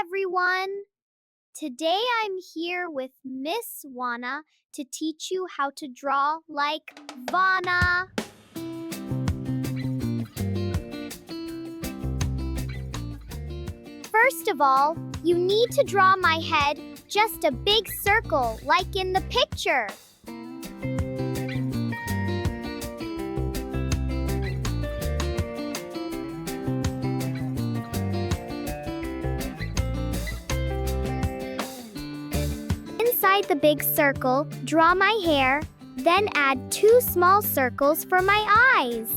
everyone! Today I'm here with Miss Wana to teach you how to draw like Vana. First of all, you need to draw my head just a big circle like in the picture. Inside the big circle, draw my hair, then add 2 small circles for my eyes.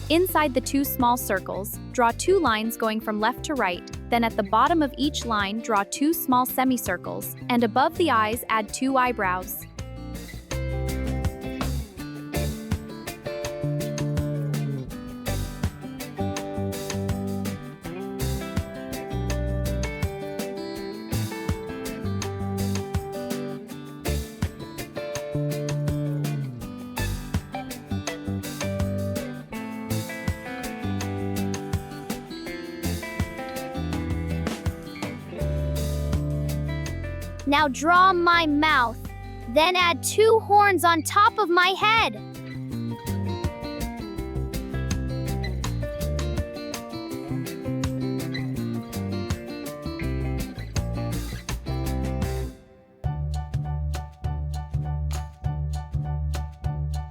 Inside the 2 small circles, draw 2 lines going from left to right, then at the bottom of each line draw 2 small semicircles, and above the eyes add 2 eyebrows. Now draw my mouth, then add 2 horns on top of my head.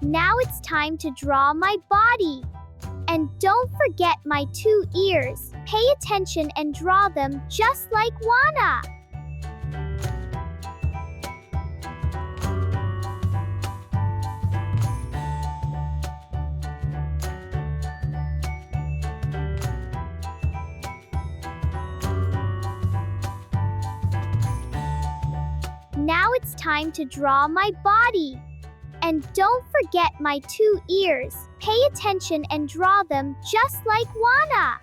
Now it's time to draw my body. And don't forget my 2 ears. Pay attention and draw them just like Wana. Now it's time to draw my body. And don't forget my 2 ears. Pay attention and draw them just like Wana.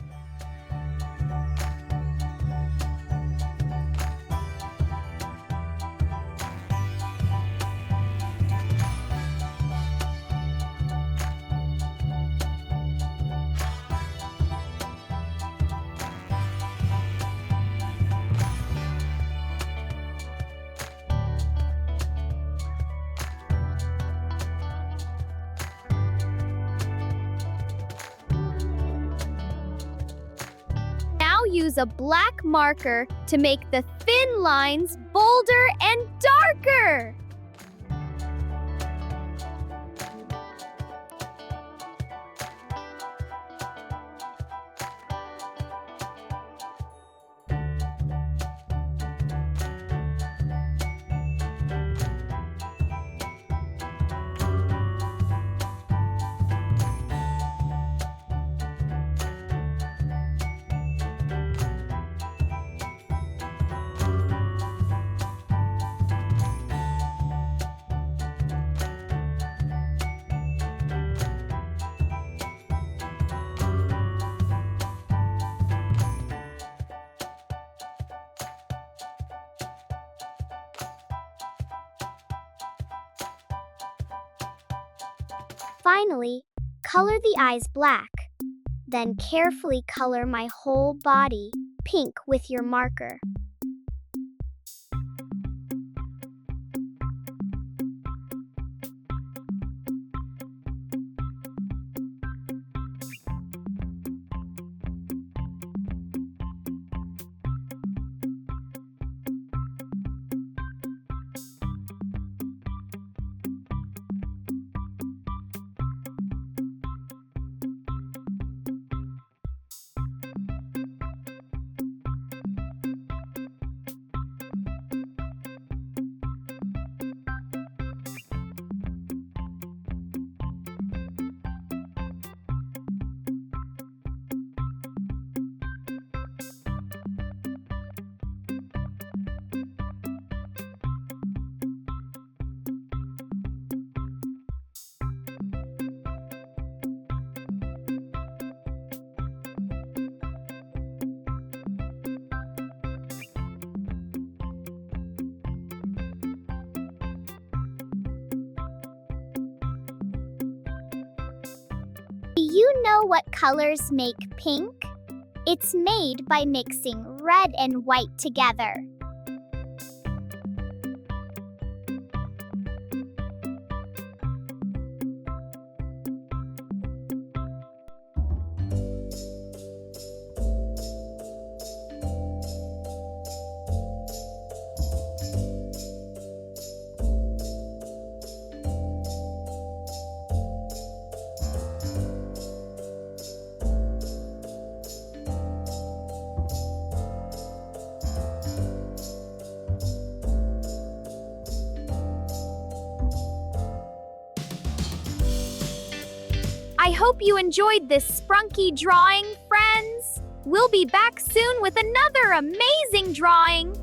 Use a black marker to make the thin lines bolder and darker. Finally, color the eyes black. Then carefully color my whole body pink with your marker. Do you know what colors make pink? It's made by mixing red and white together. I hope you enjoyed this Sprunki drawing, friends. We'll be back soon with another amazing drawing.